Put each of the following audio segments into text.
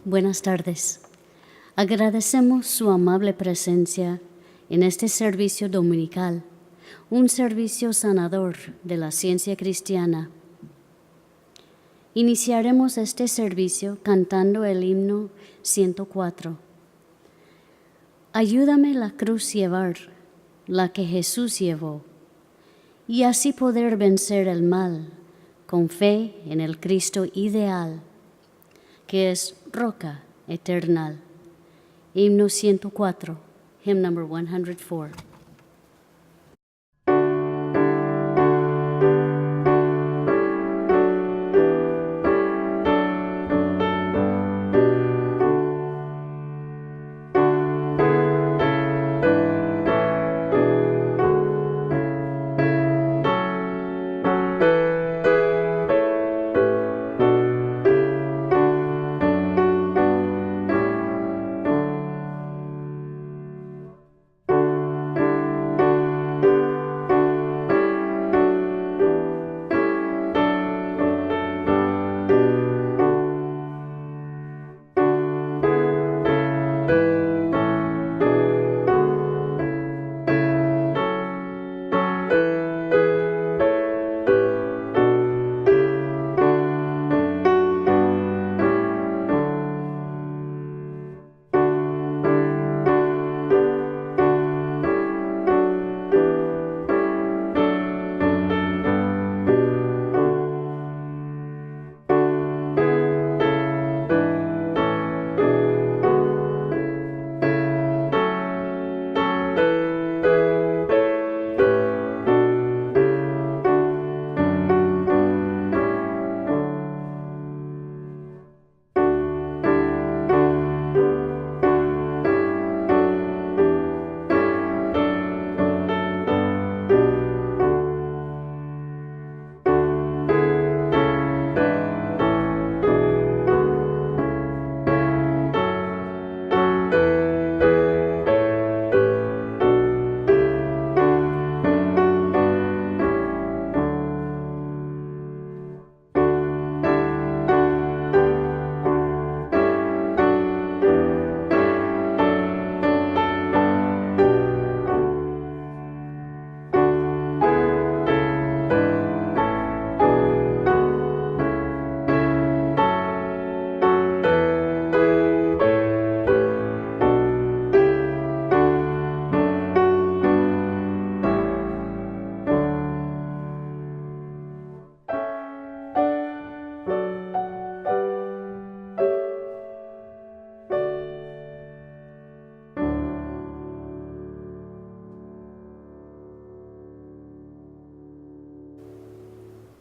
Buenas tardes. Agradecemos su amable presencia en este servicio dominical, un servicio sanador de la ciencia cristiana. Iniciaremos este servicio cantando el himno 104. Ayúdame la cruz llevar, la que Jesús llevó, y así poder vencer el mal con fe en el Cristo ideal, que es roca eterna. Himno 104, hymn number 104.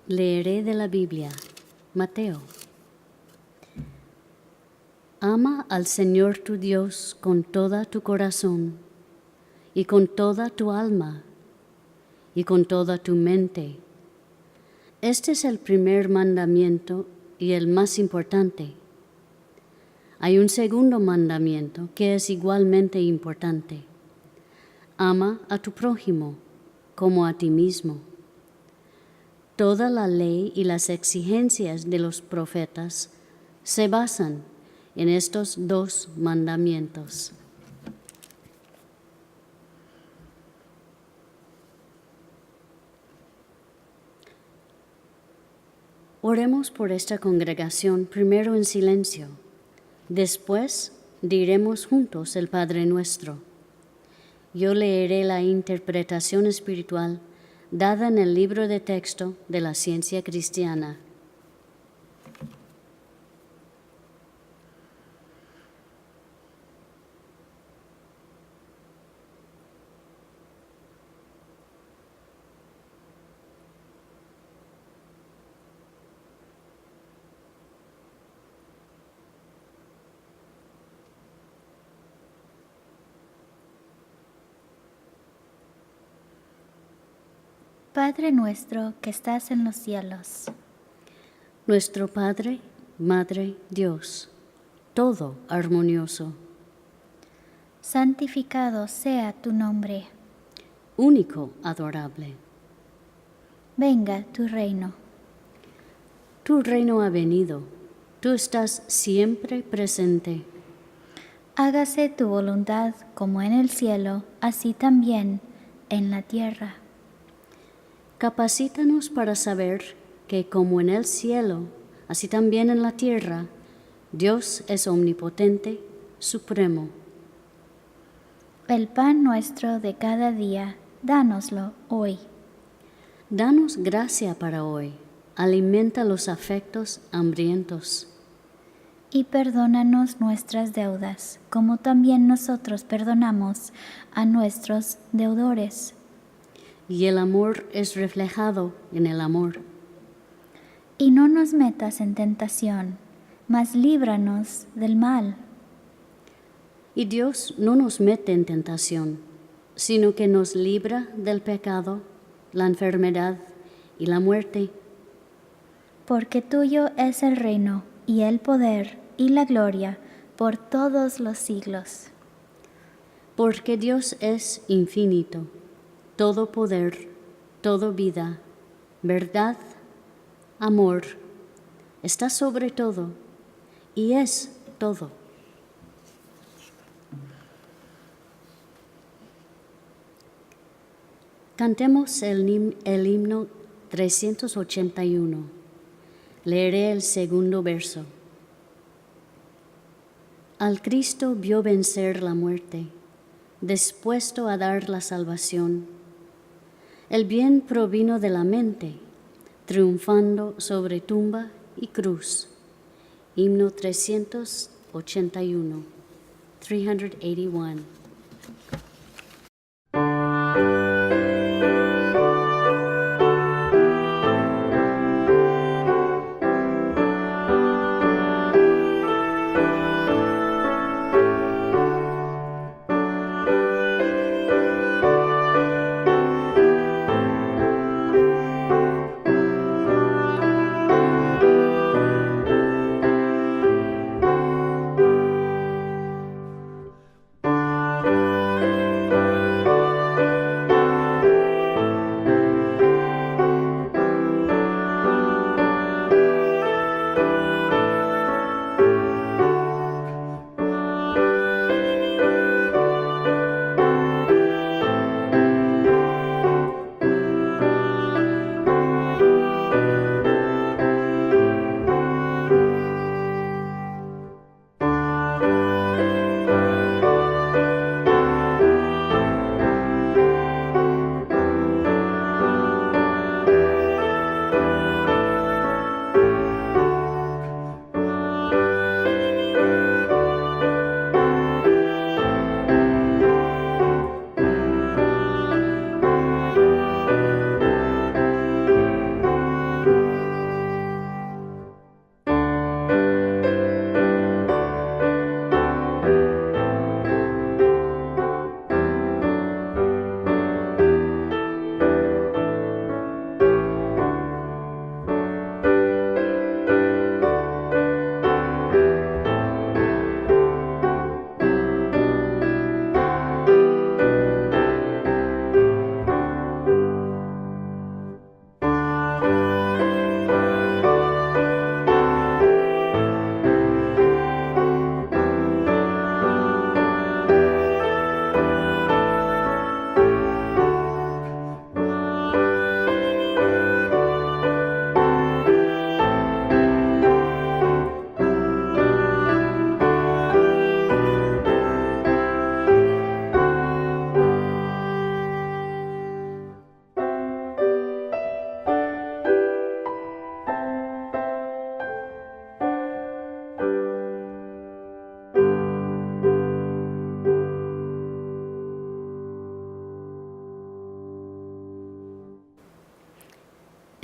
Leeré de la Biblia, Mateo. Ama al Señor tu Dios con toda tu corazón, y con toda tu alma, y con toda tu mente. Este es el primer mandamiento y el más importante. Hay un segundo mandamiento que es igualmente importante. Ama a tu prójimo como a ti mismo. Toda la ley y las exigencias de los profetas se basan en estos dos mandamientos. Oremos por esta congregación primero en silencio. Después diremos juntos el Padre Nuestro. Yo leeré la interpretación espiritual dada en el libro de texto de la ciencia cristiana. Padre nuestro que estás en los cielos. Nuestro Padre, Madre, Dios, todo armonioso. Santificado sea tu nombre. Único, adorable. Venga tu reino. Tu reino ha venido, tú estás siempre presente. Hágase tu voluntad como en el cielo, así también en la tierra. Capacítanos para saber que como en el cielo, así también en la tierra, Dios es omnipotente, supremo. El pan nuestro de cada día, dánoslo hoy. Danos gracia para hoy, alimenta los afectos hambrientos. Y perdónanos nuestras deudas, como también nosotros perdonamos a nuestros deudores. Y el amor es reflejado en el amor. Y no nos metas en tentación, mas líbranos del mal. Y Dios no nos mete en tentación, sino que nos libra del pecado, la enfermedad y la muerte. Porque tuyo es el reino, y el poder, y la gloria, por todos los siglos. Porque Dios es infinito, todo poder, toda vida, verdad, amor, está sobre todo y es todo. Cantemos el himno 381. Leeré el segundo verso. Al Cristo vio vencer la muerte, dispuesto a dar la salvación. El bien provino de la mente, triunfando sobre tumba y cruz. Himno 381. 381.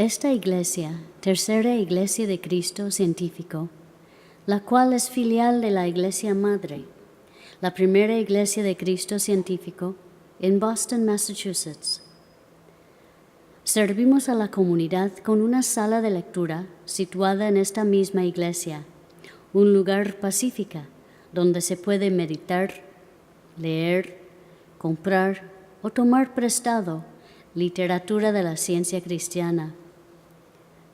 Esta iglesia, tercera iglesia de Cristo científico, la cual es filial de la Iglesia Madre, la primera iglesia de Cristo científico en Boston, Massachusetts. Servimos a la comunidad con una sala de lectura situada en esta misma iglesia, un lugar pacífico donde se puede meditar, leer, comprar o tomar prestado literatura de la ciencia cristiana.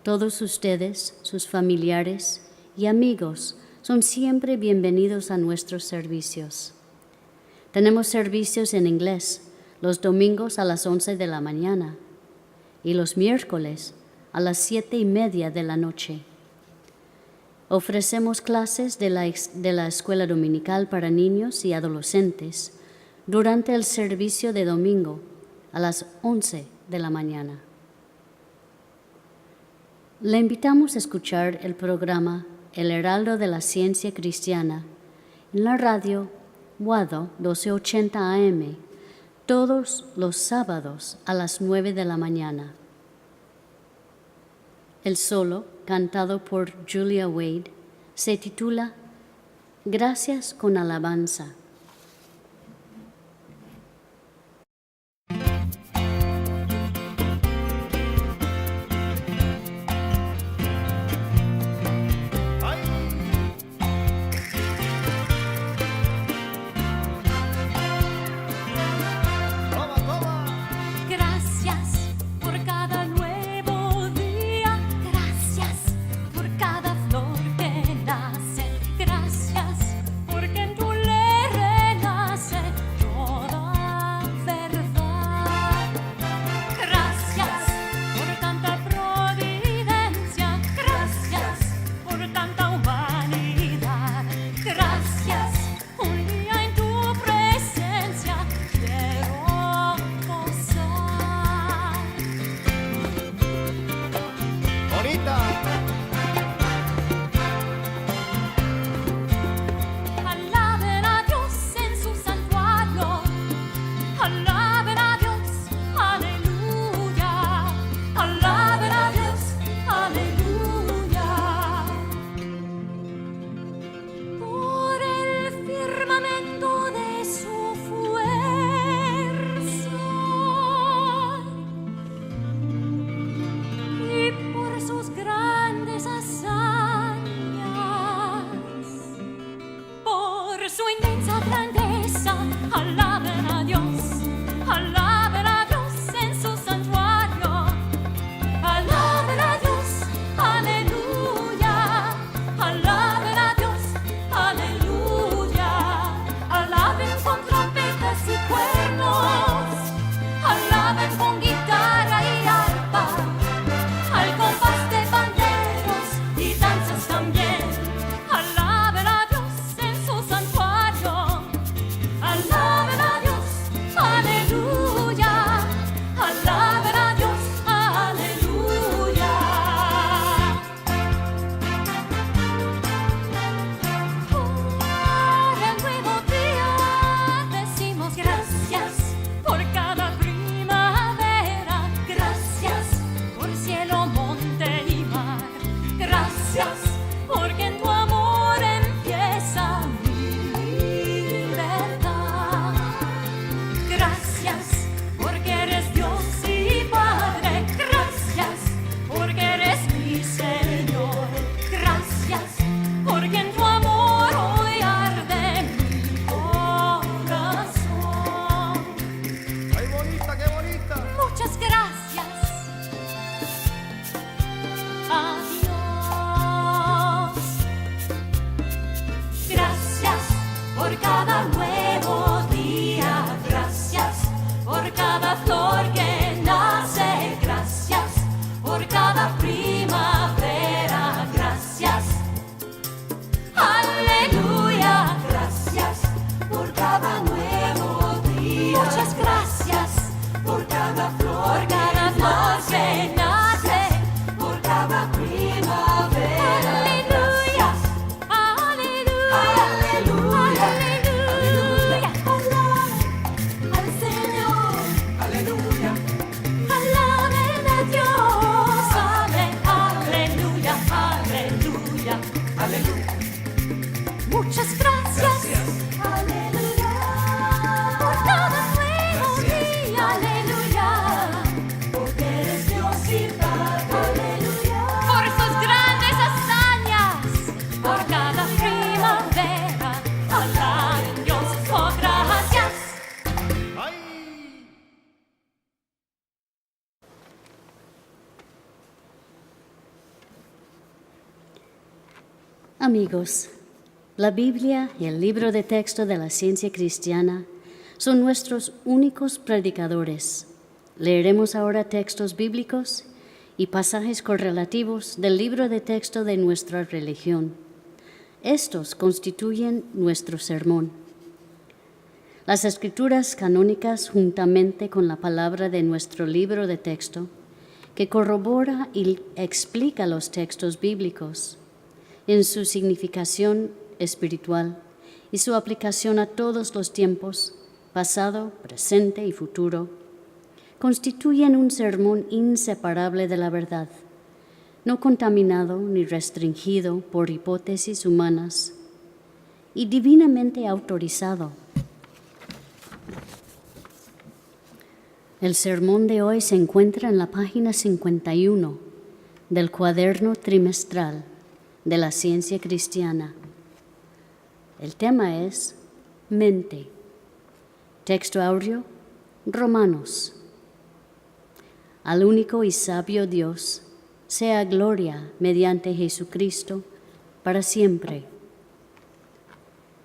Todos ustedes, sus familiares y amigos son siempre bienvenidos a nuestros servicios. Tenemos servicios en inglés los domingos a las 11 de la mañana y los miércoles a las 7:30 de la noche. Ofrecemos clases de la escuela dominical para niños y adolescentes durante el servicio de domingo a las 11 de la mañana. Le invitamos a escuchar el programa El Heraldo de la Ciencia Cristiana en la radio WADO 1280 AM todos los sábados a las 9 de la mañana. El solo, cantado por Julia Wade, se titula Gracias con alabanza. Amigos, la Biblia y el libro de texto de la ciencia cristiana son nuestros únicos predicadores. Leeremos ahora textos bíblicos y pasajes correlativos del libro de texto de nuestra religión. Estos constituyen nuestro sermón. Las escrituras canónicas, juntamente con la palabra de nuestro libro de texto, que corrobora y explica los textos bíblicos en su significación espiritual y su aplicación a todos los tiempos, pasado, presente y futuro, constituyen un sermón inseparable de la verdad, no contaminado ni restringido por hipótesis humanas y divinamente autorizado. El sermón de hoy se encuentra en la página 51 del cuaderno trimestral de la ciencia cristiana. El tema es mente. Texto audio, Romanos. Al único y sabio Dios, sea gloria mediante Jesucristo para siempre.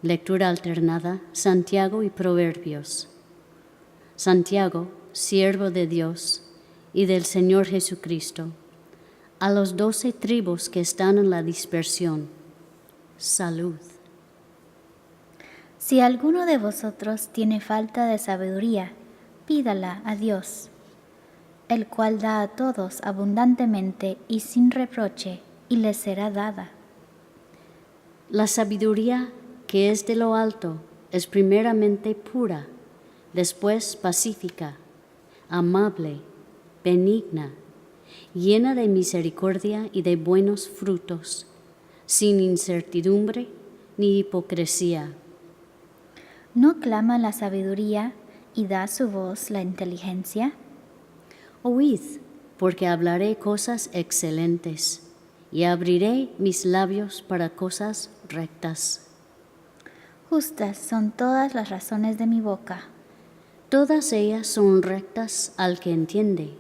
Lectura alternada, Santiago y Proverbios. Santiago, siervo de Dios y del Señor Jesucristo, a los 12 tribus que están en la dispersión, salud. Si alguno de vosotros tiene falta de sabiduría, pídala a Dios, el cual da a todos abundantemente y sin reproche, y le será dada. La sabiduría que es de lo alto es primeramente pura, después pacífica, amable, benigna, llena de misericordia y de buenos frutos, sin incertidumbre ni hipocresía. ¿No clama la sabiduría y da su voz la inteligencia? Oíd, porque hablaré cosas excelentes, y abriré mis labios para cosas rectas. Justas son todas las razones de mi boca. Todas ellas son rectas al que entiende,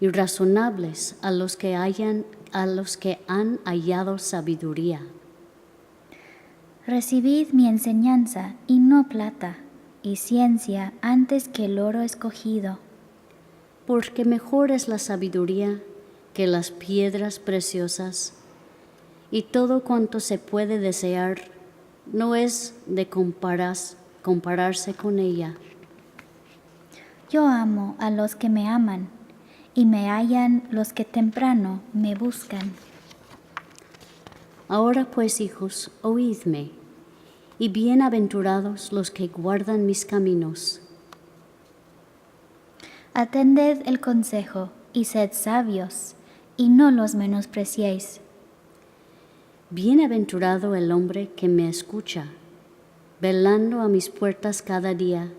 y razonables a los que han hallado sabiduría. Recibid mi enseñanza, y no plata, y ciencia antes que el oro escogido. Porque mejor es la sabiduría que las piedras preciosas, y todo cuanto se puede desear no es de compararse con ella. Yo amo a los que me aman, y me hallan los que temprano me buscan. Ahora pues, hijos, oídme, y bienaventurados los que guardan mis caminos. Atended el consejo, y sed sabios, y no los menospreciéis. Bienaventurado el hombre que me escucha, velando a mis puertas cada día,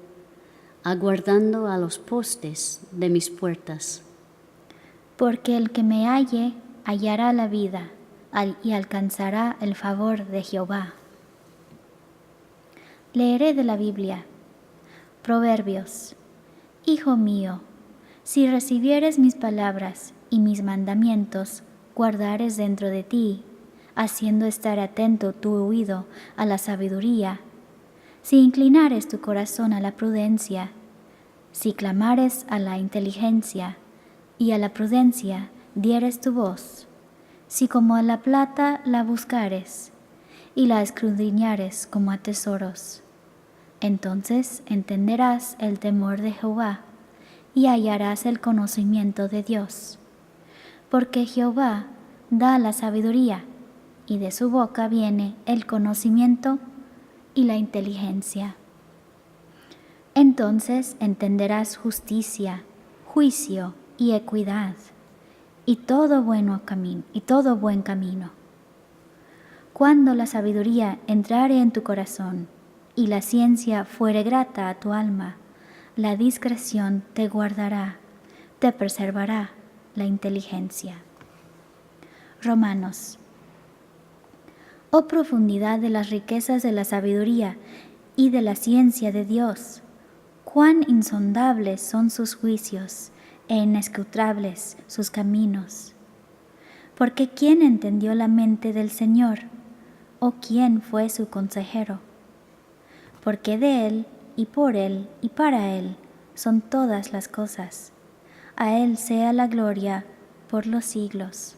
aguardando a los postes de mis puertas. Porque el que me halle hallará la vida, y alcanzará el favor de Jehová. Leeré de la Biblia. Proverbios. Hijo mío, si recibieres mis palabras y mis mandamientos, guardares dentro de ti, haciendo estar atento tu oído a la sabiduría, si inclinares tu corazón a la prudencia, si clamares a la inteligencia, y a la prudencia dieres tu voz, si como a la plata la buscares, y la escudriñares como a tesoros, entonces entenderás el temor de Jehová, y hallarás el conocimiento de Dios. Porque Jehová da la sabiduría, y de su boca viene el conocimiento y la inteligencia. Entonces entenderás justicia, juicio y equidad, y todo buen camino. Cuando la sabiduría entrare en tu corazón, y la ciencia fuere grata a tu alma, la discreción te guardará, te preservará la inteligencia. Romanos. Oh profundidad de las riquezas de la sabiduría y de la ciencia de Dios, cuán insondables son sus juicios e inescrutables sus caminos. Porque ¿quién entendió la mente del Señor? o quién fue su consejero. Porque de Él, y por Él, y para Él, son todas las cosas. A Él sea la gloria por los siglos.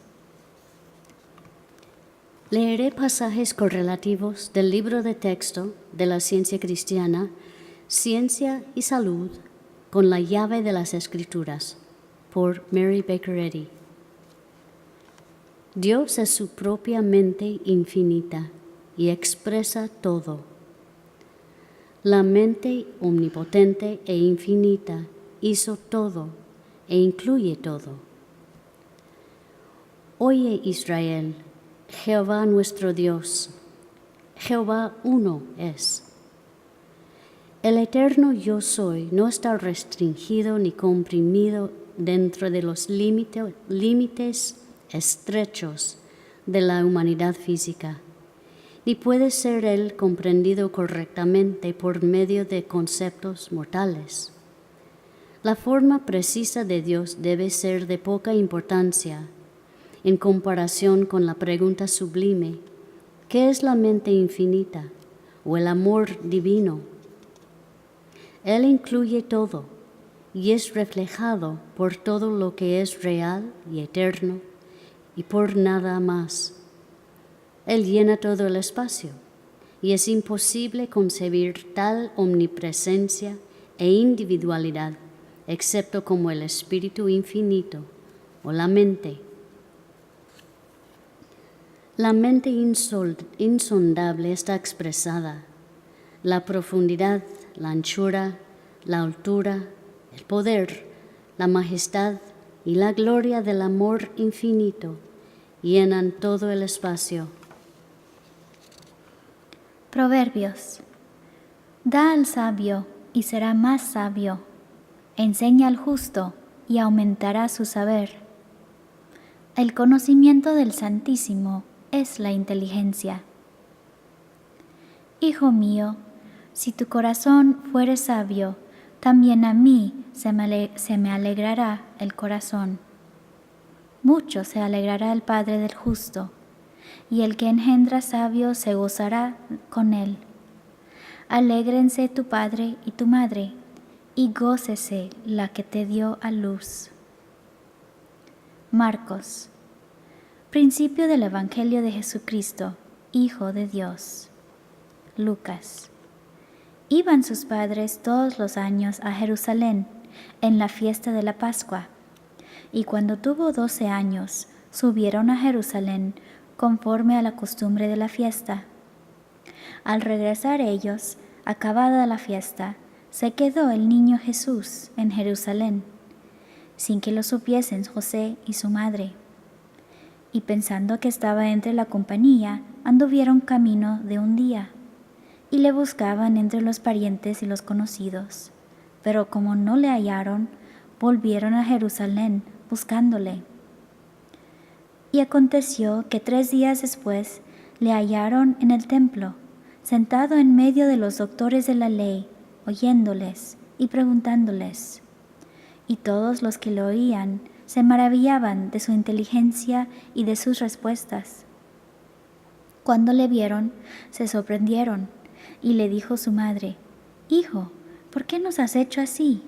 Leeré pasajes correlativos del libro de texto de la ciencia cristiana, Ciencia y Salud, con la llave de las Escrituras, por Mary Baker Eddy. Dios es su propia mente infinita y expresa todo. La mente omnipotente e infinita hizo todo e incluye todo. Oye, Israel, Jehová nuestro Dios, Jehová uno es. El eterno yo soy no está restringido ni comprimido dentro de los límites estrechos de la humanidad física, ni puede ser él comprendido correctamente por medio de conceptos mortales. La forma precisa de Dios debe ser de poca importancia en comparación con la pregunta sublime: ¿qué es la mente infinita o el amor divino? Él incluye todo y es reflejado por todo lo que es real y eterno y por nada más. Él llena todo el espacio y es imposible concebir tal omnipresencia e individualidad excepto como el Espíritu infinito o la mente. La mente insondable está expresada. La profundidad, la anchura, la altura, el poder, la majestad y la gloria del amor infinito llenan todo el espacio. Proverbios. Da al sabio y será más sabio. Enseña al justo y aumentará su saber. El conocimiento del Santísimo es la inteligencia. Hijo mío, si tu corazón fuere sabio, también a mí se me alegrará el corazón. Mucho se alegrará el Padre del justo, y el que engendra sabio se gozará con él. Alégrense tu padre y tu madre, y gócese la que te dio a luz. Marcos. Principio del Evangelio de Jesucristo, Hijo de Dios. Lucas. Iban sus padres todos los años a Jerusalén en la fiesta de la Pascua, y cuando tuvo 12 años, subieron a Jerusalén conforme a la costumbre de la fiesta. Al regresar ellos, acabada la fiesta, se quedó el niño Jesús en Jerusalén, sin que lo supiesen José y su madre. Y pensando que estaba entre la compañía, anduvieron camino de un día, y le buscaban entre los parientes y los conocidos. Pero como no le hallaron, volvieron a Jerusalén buscándole. Y aconteció que 3 días después le hallaron en el templo, sentado en medio de los doctores de la ley, oyéndoles y preguntándoles. Y todos los que lo oían se maravillaban de su inteligencia y de sus respuestas. Cuando le vieron, se sorprendieron, y le dijo su madre: Hijo, ¿por qué nos has hecho así?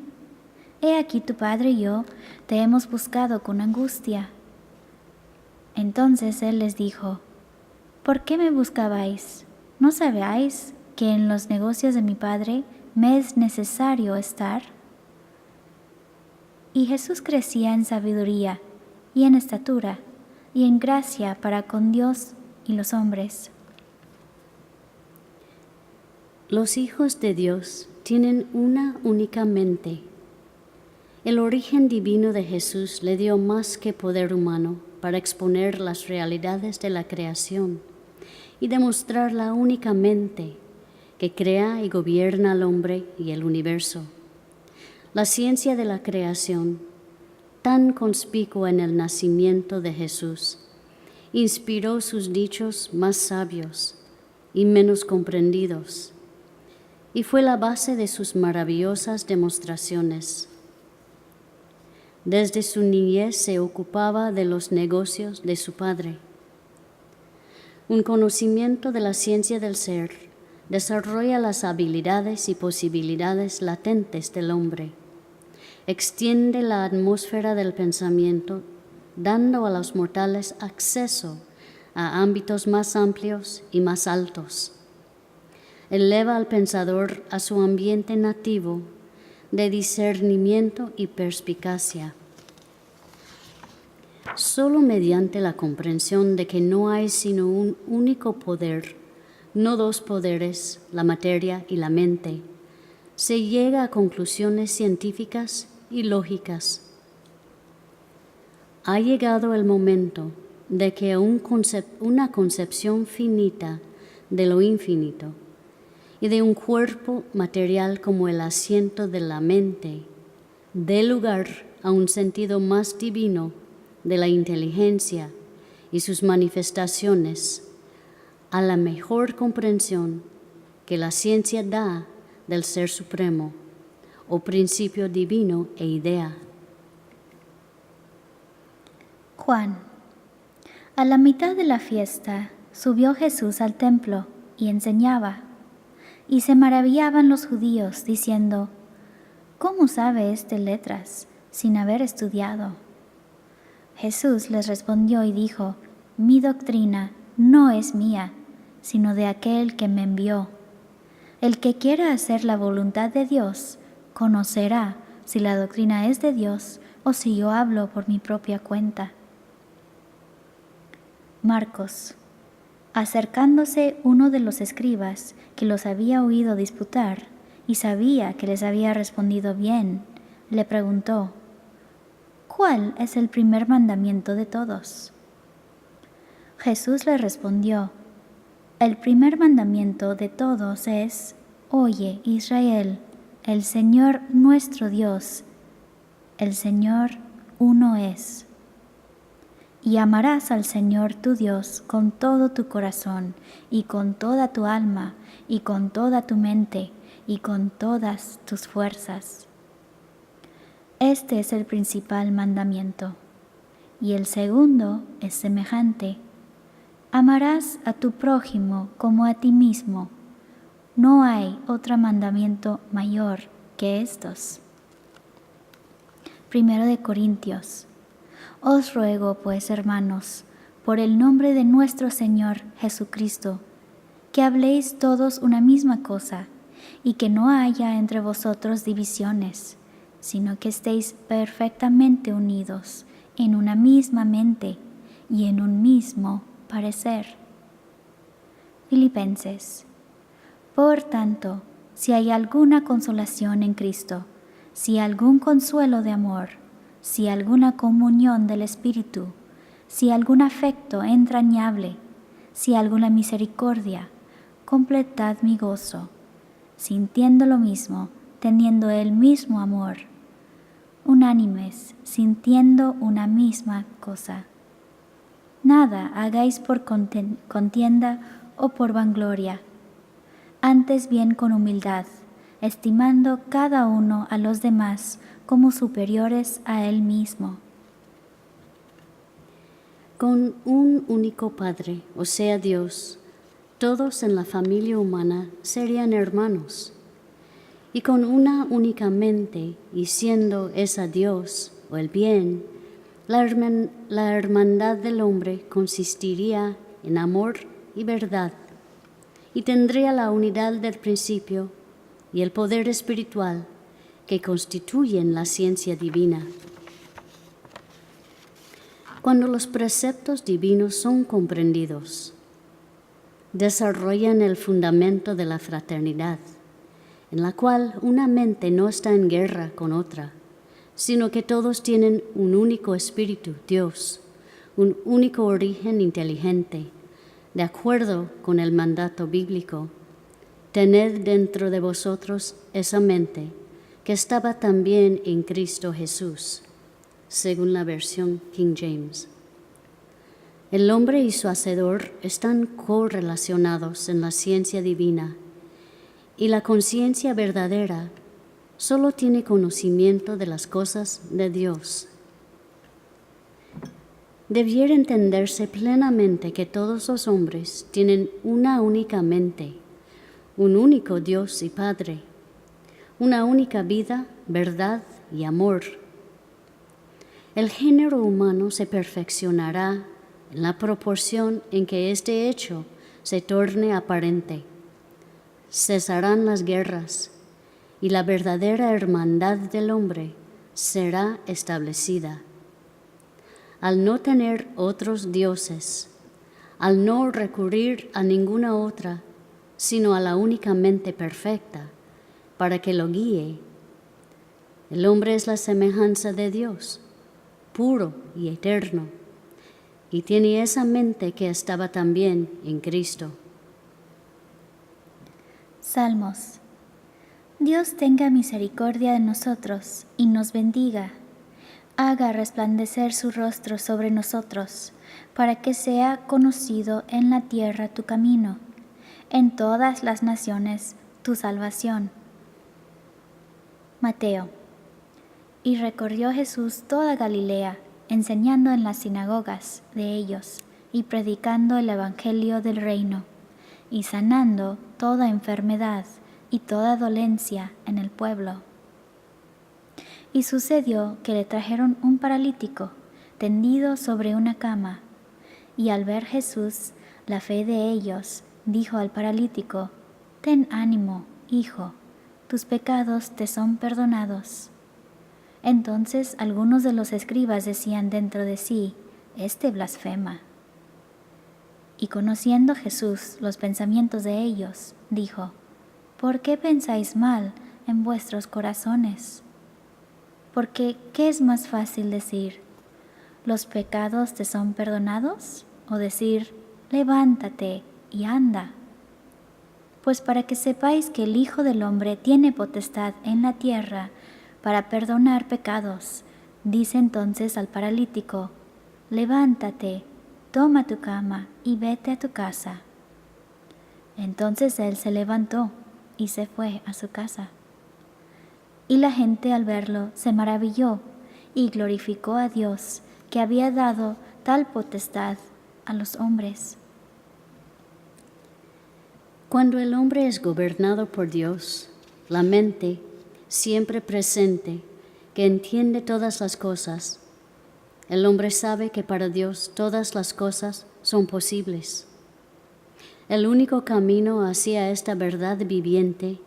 He aquí tu padre y yo te hemos buscado con angustia. Entonces él les dijo: ¿Por qué me buscabais? ¿No sabéis que en los negocios de mi padre me es necesario estar? Y Jesús crecía en sabiduría, y en estatura, y en gracia para con Dios y los hombres. Los hijos de Dios tienen una única mente. El origen divino de Jesús le dio más que poder humano para exponer las realidades de la creación y demostrar la única mente que crea y gobierna al hombre y el universo. La ciencia de la creación, tan conspicua en el nacimiento de Jesús, inspiró sus dichos más sabios y menos comprendidos, y fue la base de sus maravillosas demostraciones. Desde su niñez se ocupaba de los negocios de su padre. Un conocimiento de la ciencia del ser desarrolla las habilidades y posibilidades latentes del hombre. Extiende la atmósfera del pensamiento, dando a los mortales acceso a ámbitos más amplios y más altos. Eleva al pensador a su ambiente nativo de discernimiento y perspicacia. Solo mediante la comprensión de que no hay sino un único poder, no dos poderes, la materia y la mente, se llega a conclusiones científicas y lógicas. Ha llegado el momento de que una concepción finita de lo infinito y de un cuerpo material como el asiento de la mente dé lugar a un sentido más divino de la inteligencia y sus manifestaciones, a la mejor comprensión que la ciencia da del Ser Supremo, o principio divino e idea. Juan. A la mitad de la fiesta subió Jesús al templo y enseñaba, y se maravillaban los judíos, diciendo, ¿cómo sabe este letras sin haber estudiado? Jesús les respondió y dijo, mi doctrina no es mía, sino de aquel que me envió. El que quiera hacer la voluntad de Dios, conocerá si la doctrina es de Dios o si yo hablo por mi propia cuenta. Marcos. Acercándose uno de los escribas que los había oído disputar y sabía que les había respondido bien, le preguntó, ¿cuál es el primer mandamiento de todos? Jesús le respondió, el primer mandamiento de todos es, oye Israel, el Señor nuestro Dios, el Señor uno es. Y amarás al Señor tu Dios con todo tu corazón, y con toda tu alma, y con toda tu mente, y con todas tus fuerzas. Este es el principal mandamiento. Y el segundo es semejante. Amarás a tu prójimo como a ti mismo. No hay otro mandamiento mayor que estos. 1 Corintios. Os ruego, pues, hermanos, por el nombre de nuestro Señor Jesucristo, que habléis todos una misma cosa, y que no haya entre vosotros divisiones, sino que estéis perfectamente unidos en una misma mente y en un mismo parecer. Filipenses. Por tanto, si hay alguna consolación en Cristo, si algún consuelo de amor, si alguna comunión del Espíritu, si algún afecto entrañable, si alguna misericordia, completad mi gozo, sintiendo lo mismo, teniendo el mismo amor, unánimes, sintiendo una misma cosa. Nada hagáis por contienda o por vangloria, antes bien con humildad, estimando cada uno a los demás como superiores a él mismo. Con un único Padre, o sea Dios, todos en la familia humana serían hermanos. Y con una única mente, y siendo esa Dios, o el bien, la hermandad del hombre consistiría en amor y verdad, y tendría la unidad del principio y el poder espiritual que constituyen la ciencia divina. Cuando los preceptos divinos son comprendidos, desarrollan el fundamento de la fraternidad, en la cual una mente no está en guerra con otra, sino que todos tienen un único espíritu, Dios, un único origen inteligente, de acuerdo con el mandato bíblico. Tened dentro de vosotros esa mente que estaba también en Cristo Jesús, según la versión King James. El hombre y su Hacedor están correlacionados en la ciencia divina, y la conciencia verdadera solo tiene conocimiento de las cosas de Dios. Debiera entenderse plenamente que todos los hombres tienen una única mente, un único Dios y Padre, una única vida, verdad y amor. El género humano se perfeccionará en la proporción en que este hecho se torne aparente. Cesarán las guerras y la verdadera hermandad del hombre será establecida. Al no tener otros dioses, al no recurrir a ninguna otra, sino a la única mente perfecta, para que lo guíe, el hombre es la semejanza de Dios, puro y eterno, y tiene esa mente que estaba también en Cristo. Salmos. Dios tenga misericordia de nosotros y nos bendiga. Haga resplandecer su rostro sobre nosotros, para que sea conocido en la tierra tu camino, en todas las naciones tu salvación. Mateo. Y recorrió Jesús toda Galilea, enseñando en las sinagogas de ellos, y predicando el evangelio del reino, y sanando toda enfermedad y toda dolencia en el pueblo. Y sucedió que le trajeron un paralítico, tendido sobre una cama, y al ver Jesús la fe de ellos, dijo al paralítico: Ten ánimo, hijo, tus pecados te son perdonados. Entonces algunos de los escribas decían dentro de sí: Este blasfema. Y conociendo Jesús los pensamientos de ellos, dijo: ¿Por qué pensáis mal en vuestros corazones? Porque, ¿qué es más fácil decir? ¿Los pecados te son perdonados? ¿O decir, levántate y anda? Pues para que sepáis que el Hijo del Hombre tiene potestad en la tierra para perdonar pecados, dice entonces al paralítico: levántate, toma tu cama y vete a tu casa. Entonces él se levantó y se fue a su casa. Y la gente al verlo se maravilló y glorificó a Dios, que había dado tal potestad a los hombres. Cuando el hombre es gobernado por Dios, la mente, siempre presente, que entiende todas las cosas, el hombre sabe que para Dios todas las cosas son posibles. El único camino hacia esta verdad viviente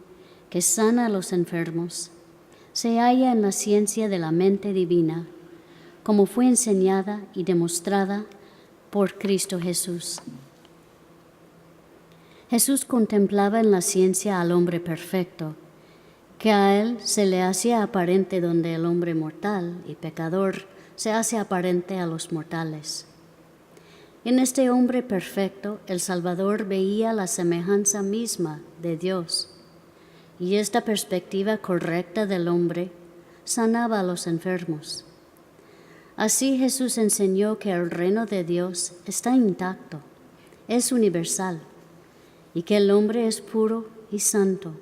que sana a los enfermos se halla en la ciencia de la mente divina, como fue enseñada y demostrada por Cristo Jesús. Jesús contemplaba en la ciencia al hombre perfecto, que a él se le hacía aparente donde el hombre mortal y pecador se hace aparente a los mortales. En este hombre perfecto, el Salvador veía la semejanza misma de Dios, y esta perspectiva correcta del hombre sanaba a los enfermos. Así Jesús enseñó que el reino de Dios está intacto, es universal, y que el hombre es puro y santo.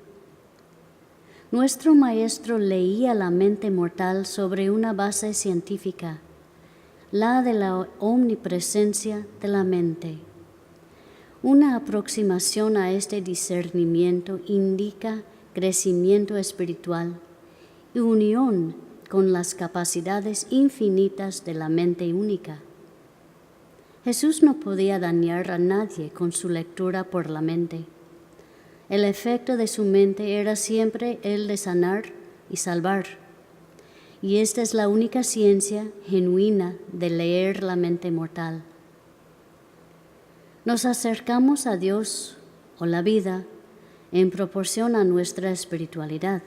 Nuestro Maestro leía la mente mortal sobre una base científica, la de la omnipresencia de la mente. Una aproximación a este discernimiento indica crecimiento espiritual y unión con las capacidades infinitas de la mente única. Jesús no podía dañar a nadie con su lectura por la mente. El efecto de su mente era siempre el de sanar y salvar. Y esta es la única ciencia genuina de leer la mente mortal. Nos acercamos a Dios o la vida en proporción a nuestra espiritualidad,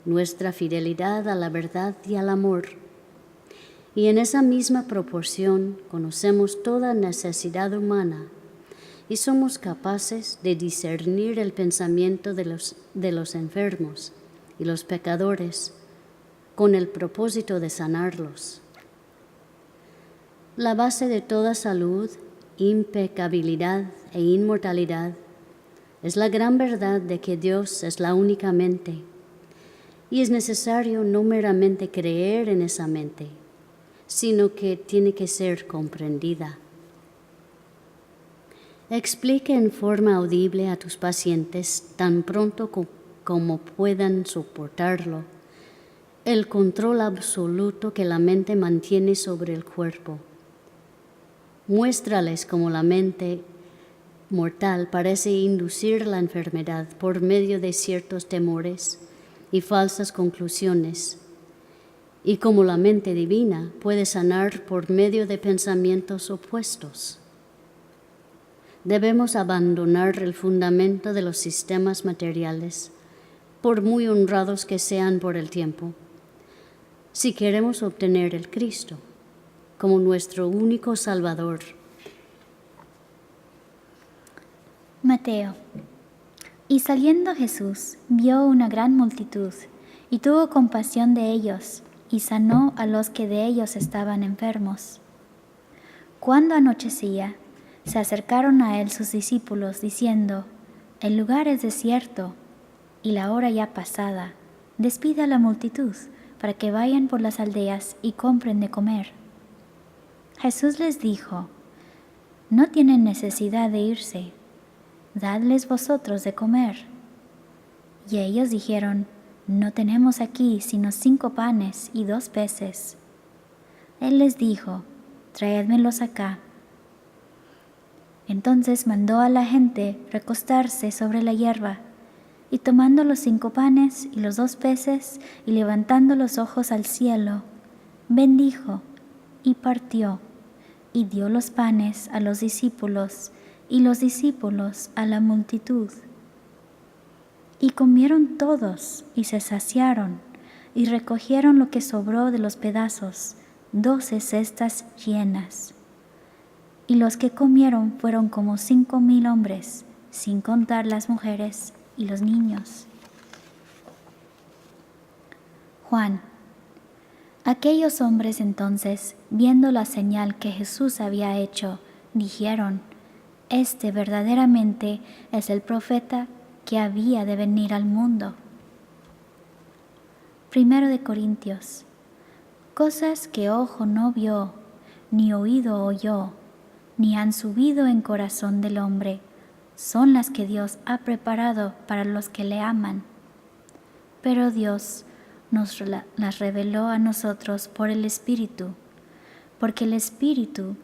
nuestra fidelidad a la verdad y al amor. Y en esa misma proporción conocemos toda necesidad humana y somos capaces de discernir el pensamiento de los enfermos y los pecadores con el propósito de sanarlos. La base de toda salud, impecabilidad e inmortalidad es la gran verdad de que Dios es la única mente, y es necesario no meramente creer en esa mente, sino que tiene que ser comprendida. Explique en forma audible a tus pacientes, tan pronto como puedan soportarlo, el control absoluto que la mente mantiene sobre el cuerpo. Muéstrales cómo la mente mortal parece inducir la enfermedad por medio de ciertos temores y falsas conclusiones, y cómo la mente divina puede sanar por medio de pensamientos opuestos. Debemos abandonar el fundamento de los sistemas materiales, por muy honrados que sean por el tiempo, si queremos obtener el Cristo como nuestro único Salvador. Mateo. Y saliendo Jesús, vio una gran multitud, y tuvo compasión de ellos, y sanó a los que de ellos estaban enfermos. Cuando anochecía, se acercaron a él sus discípulos, diciendo: El lugar es desierto, y la hora ya pasada. Despida a la multitud, para que vayan por las aldeas y compren de comer. Jesús les dijo: No tienen necesidad de irse, dadles vosotros de comer. Y ellos dijeron: No tenemos aquí sino 5 panes y 2 peces. Él les dijo: Traédmelos acá. Entonces mandó a la gente recostarse sobre la hierba, y tomando los 5 panes y los 2 peces, y levantando los ojos al cielo, bendijo y partió, y dio los panes a los discípulos, y los discípulos a la multitud. Y comieron todos, y se saciaron, y recogieron lo que sobró de los pedazos, 12 cestas llenas. Y los que comieron fueron como 5,000 hombres, sin contar las mujeres y los niños. Juan. Aquellos hombres entonces, viendo la señal que Jesús había hecho, dijeron: Este verdaderamente es el profeta que había de venir al mundo. 1 Corintios. Cosas que ojo no vio, ni oído oyó, ni han subido en corazón del hombre, son las que Dios ha preparado para los que le aman. Pero Dios nos las reveló a nosotros por el Espíritu, porque el Espíritu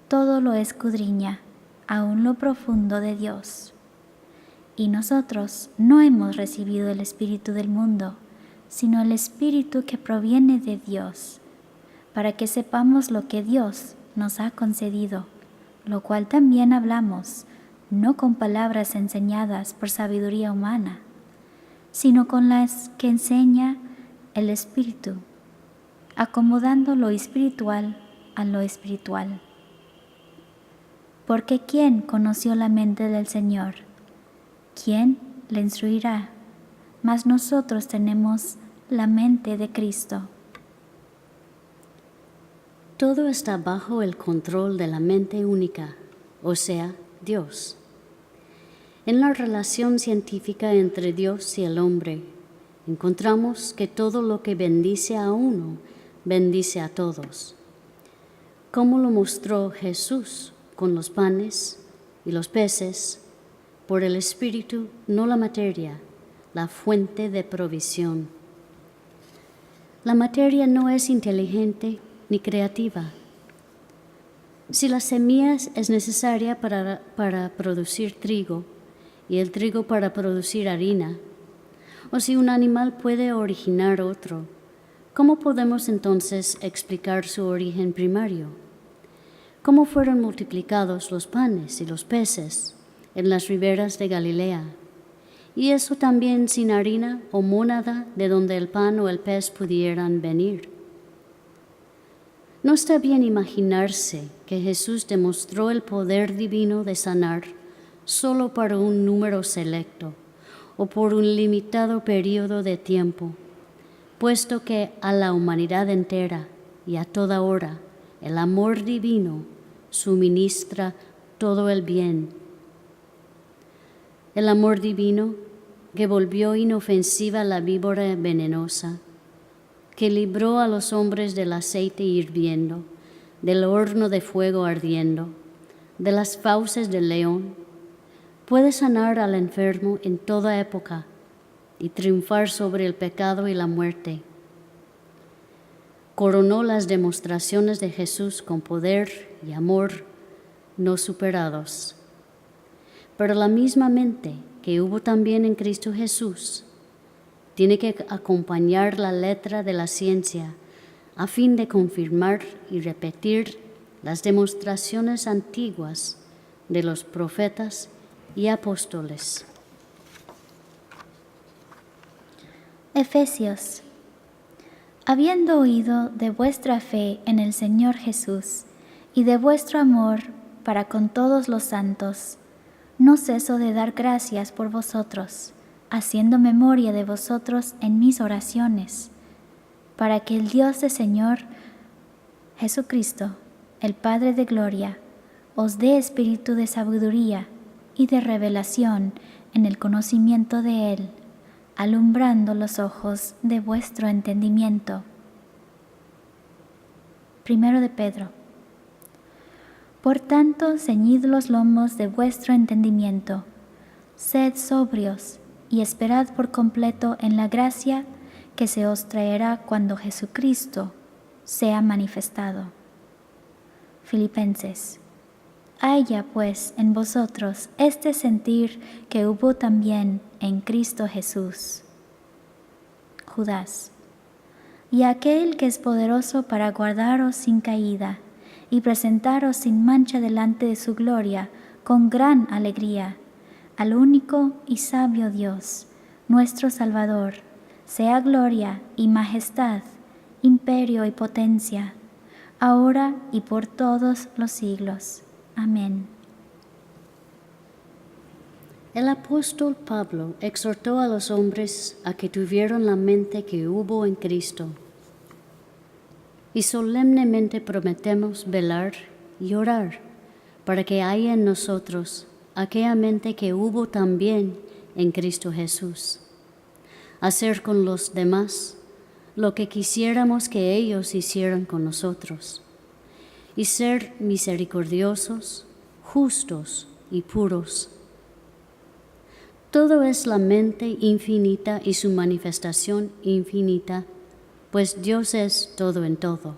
todo lo escudriña, aun lo profundo de Dios. Y nosotros no hemos recibido el Espíritu del mundo, sino el Espíritu que proviene de Dios, para que sepamos lo que Dios nos ha concedido, lo cual también hablamos, no con palabras enseñadas por sabiduría humana, sino con las que enseña el Espíritu, acomodando lo espiritual a lo espiritual. Porque ¿quién conoció la mente del Señor? ¿Quién le instruirá? Mas nosotros tenemos la mente de Cristo. Todo está bajo el control de la mente única, o sea, Dios. En la relación científica entre Dios y el hombre, encontramos que todo lo que bendice a uno, bendice a todos. Como lo mostró Jesús con los panes y los peces, por el Espíritu, no la materia, la fuente de provisión. La materia no es inteligente ni creativa. Si la semilla es necesaria para producir trigo y el trigo para producir harina, o si un animal puede originar otro, ¿cómo podemos entonces explicar su origen primario? ¿Cómo fueron multiplicados los panes y los peces en las riberas de Galilea? Y eso también sin harina o mónada de donde el pan o el pez pudieran venir. No está bien imaginarse que Jesús demostró el poder divino de sanar solo para un número selecto o por un limitado periodo de tiempo, puesto que a la humanidad entera y a toda hora el amor divino suministra todo el bien. El amor divino que volvió inofensiva la víbora venenosa, que libró a los hombres del aceite hirviendo, del horno de fuego ardiendo, de las fauces del león, puede sanar al enfermo en toda época y triunfar sobre el pecado y la muerte. Coronó las demostraciones de Jesús con poder y amor no superados. Pero la misma mente que hubo también en Cristo Jesús tiene que acompañar la letra de la ciencia a fin de confirmar y repetir las demostraciones antiguas de los profetas y apóstoles. Efesios. Habiendo oído de vuestra fe en el Señor Jesús y de vuestro amor para con todos los santos, no ceso de dar gracias por vosotros, haciendo memoria de vosotros en mis oraciones, para que el Dios del Señor Jesucristo, el Padre de gloria, os dé espíritu de sabiduría y de revelación en el conocimiento de Él, alumbrando los ojos de vuestro entendimiento. Primero de Pedro. Por tanto, ceñid los lomos de vuestro entendimiento, sed sobrios y esperad por completo en la gracia que se os traerá cuando Jesucristo sea manifestado. Filipenses. Haya pues en vosotros este sentir que hubo también en Cristo Jesús. Judas. Y aquel que es poderoso para guardaros sin caída y presentaros sin mancha delante de su gloria con gran alegría, al único y sabio Dios, nuestro Salvador, sea gloria y majestad, imperio y potencia, ahora y por todos los siglos. Amén. El apóstol Pablo exhortó a los hombres a que tuvieran la mente que hubo en Cristo. Y solemnemente prometemos velar y orar para que haya en nosotros aquella mente que hubo también en Cristo Jesús. Hacer con los demás lo que quisiéramos que ellos hicieran con nosotros. Y ser misericordiosos, justos y puros. Todo es la mente infinita y su manifestación infinita, pues Dios es todo en todo.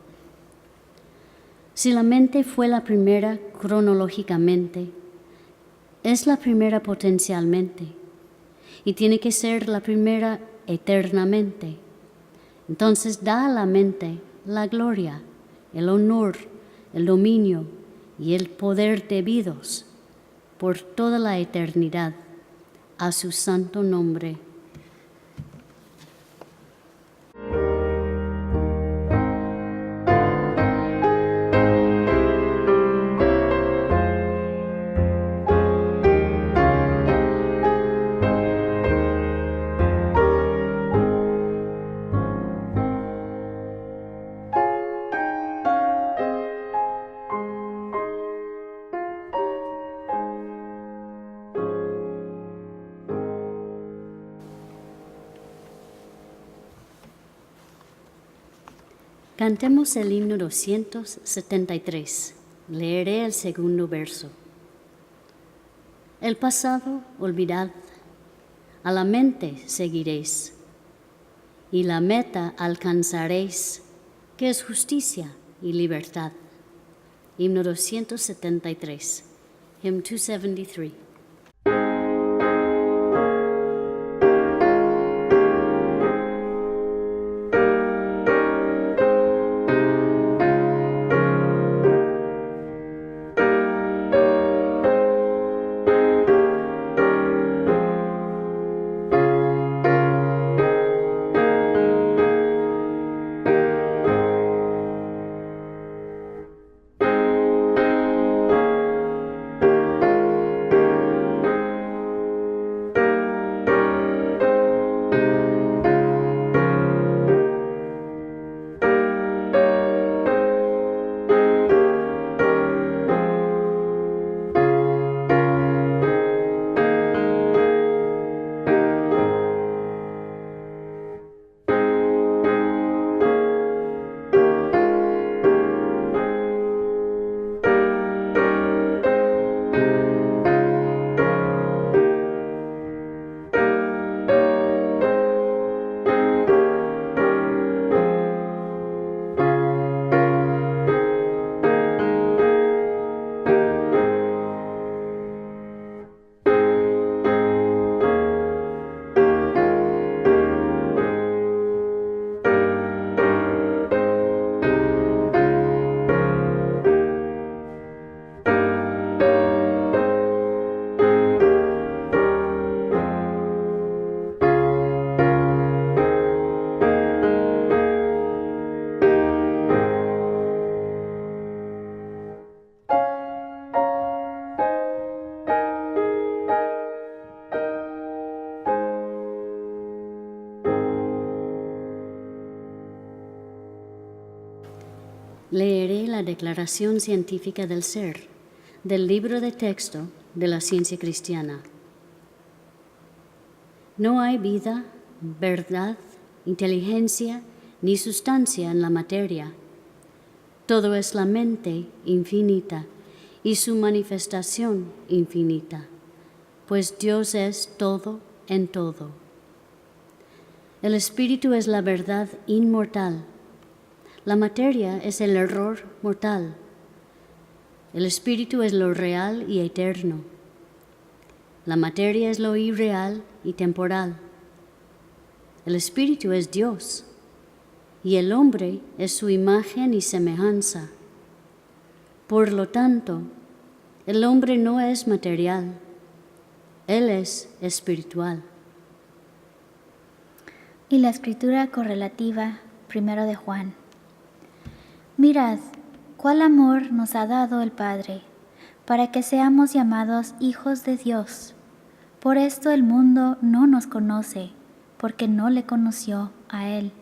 Si la mente fue la primera cronológicamente, es la primera potencialmente y tiene que ser la primera eternamente. Entonces da a la mente la gloria, el honor, el dominio y el poder debidos por toda la eternidad a su santo nombre. Cantemos el himno 273. Leeré el segundo verso. El pasado olvidad, a la mente seguiréis, y la meta alcanzaréis, que es justicia y libertad. Himno 273. Hymn 273. leeré la Declaración Científica del Ser, del libro de texto de la ciencia cristiana. No hay vida, verdad, inteligencia ni sustancia en la materia. Todo es la mente infinita y su manifestación infinita, pues Dios es todo en todo. El espíritu es la verdad inmortal. La materia es el error mortal. El espíritu es lo real y eterno. La materia es lo irreal y temporal. El espíritu es Dios, y el hombre es su imagen y semejanza. Por lo tanto, el hombre no es material, él es espiritual. Y la escritura correlativa, 1 de Juan. Mirad, cuál amor nos ha dado el Padre, para que seamos llamados hijos de Dios. Por esto el mundo no nos conoce, porque no le conoció a Él.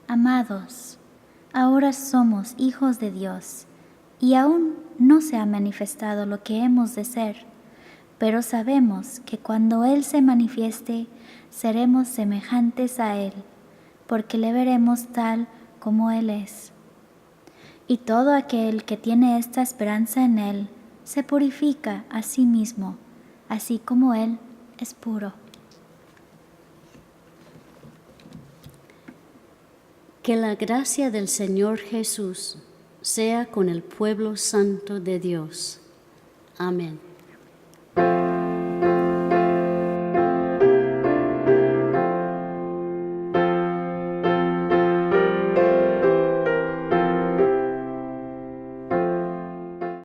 Amados, ahora somos hijos de Dios, y aún no se ha manifestado lo que hemos de ser, pero sabemos que cuando Él se manifieste, seremos semejantes a Él, porque le veremos tal como Él es. Y todo aquel que tiene esta esperanza en Él, se purifica a sí mismo, así como Él es puro. Que la gracia del Señor Jesús sea con el pueblo santo de Dios. Amén.